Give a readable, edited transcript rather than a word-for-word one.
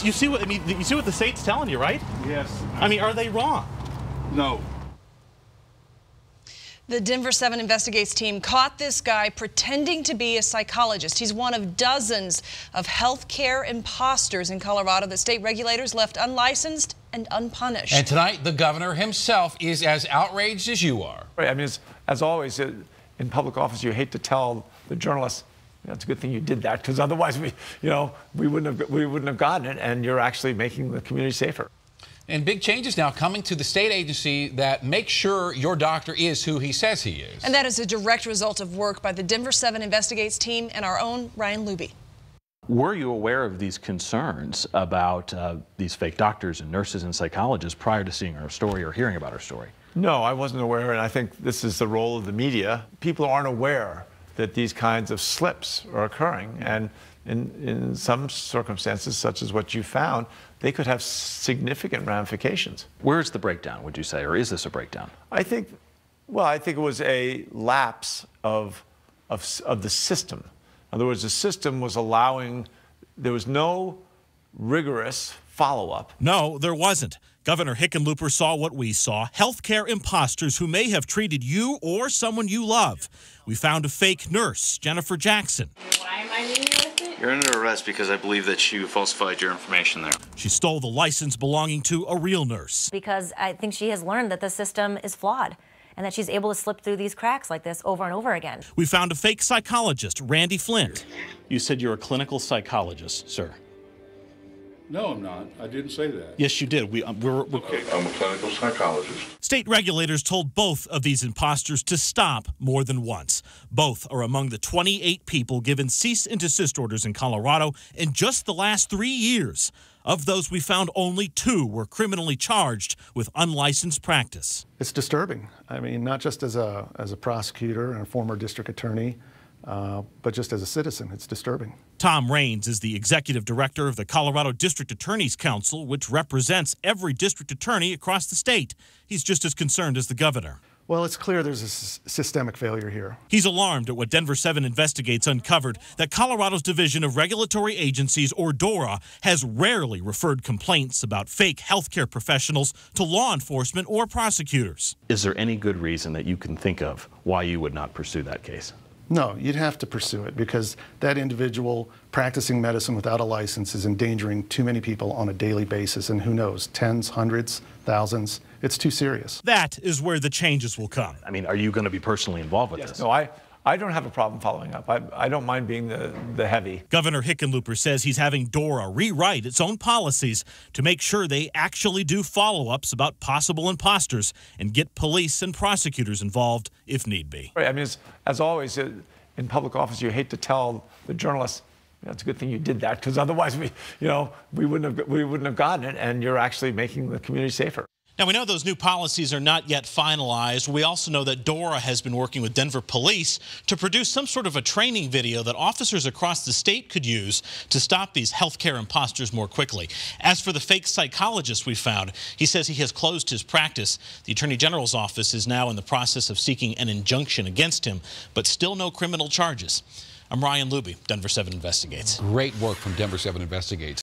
You see what I mean? You see what the state's telling you, right? Yes. I mean, are they wrong? No. The Denver7 Investigates team caught this guy pretending to be a psychologist. He's one of dozens of healthcare imposters in Colorado that state regulators left unlicensed and unpunished. And tonight, the governor himself is as outraged as you are. Right. I mean, as always, in public office, you hate to tell the journalists, it's a good thing you did that, because otherwise we wouldn't have gotten it, and you're actually making the community safer. And big changes now coming to the state agency that makes sure your doctor is who he says he is. And that is a direct result of work by the Denver7 Investigates team and our own Ryan Luby. Were you aware of these concerns about these fake doctors and nurses and psychologists prior to seeing our story or hearing about our story? No, I wasn't aware, and I think this is the role of the media. People aren't aware that these kinds of slips are occurring, and in some circumstances, such as what you found, they could have significant ramifications. Where's the breakdown, would you say, or is this a breakdown? I think it was a lapse of the system. In other words, the system was allowing, there was no rigorous follow-up. No, there wasn't. Governor Hickenlooper saw what we saw, healthcare imposters who may have treated you or someone you love. We found a fake nurse, Jennifer Jackson. Why am I being arrested? You're under arrest because I believe that you falsified your information there. She stole the license belonging to a real nurse. Because I think she has learned that the system is flawed and that she's able to slip through these cracks like this over and over again. We found a fake psychologist, Randy Flint. You said you're a clinical psychologist, sir. No, I'm not. I didn't say that. Yes, you did. Okay, I'm a clinical psychologist. State regulators told both of these imposters to stop more than once. Both are among the 28 people given cease and desist orders in Colorado in just the last 3 years. Of those we found, only 2 were criminally charged with unlicensed practice. It's disturbing. I mean, not just as a prosecutor and a former district attorney, but just as a citizen, it's disturbing. Tom Raines is the executive director of the Colorado District Attorney's Council, which represents every district attorney across the state. He's just as concerned as the governor. Well, it's clear there's a systemic failure here. He's alarmed at what Denver7 Investigates uncovered, that Colorado's Division of Regulatory Agencies, or DORA, has rarely referred complaints about fake healthcare professionals to law enforcement or prosecutors. Is there any good reason that you can think of why you would not pursue that case? No, you'd have to pursue it because that individual practicing medicine without a license is endangering too many people on a daily basis, and who knows, tens, hundreds, thousands. It's too serious. That is where the changes will come. I mean, are you going to be personally involved with Yes, this? no, I don't have a problem following up. I don't mind being the heavy. Governor Hickenlooper says he's having DORA rewrite its own policies to make sure they actually do follow-ups about possible imposters and get police and prosecutors involved if need be. Right. I mean, as always, in public office, you hate to tell the journalists, it's a good thing you did that, because otherwise we wouldn't have gotten it, and you're actually making the community safer. Now, we know those new policies are not yet finalized. We also know that DORA has been working with Denver police to produce some sort of a training video that officers across the state could use to stop these healthcare imposters more quickly. As for the fake psychologist we found, he says he has closed his practice. The Attorney General's office is now in the process of seeking an injunction against him, but still no criminal charges. I'm Ryan Luby, Denver7 Investigates. Great work from Denver7 Investigates.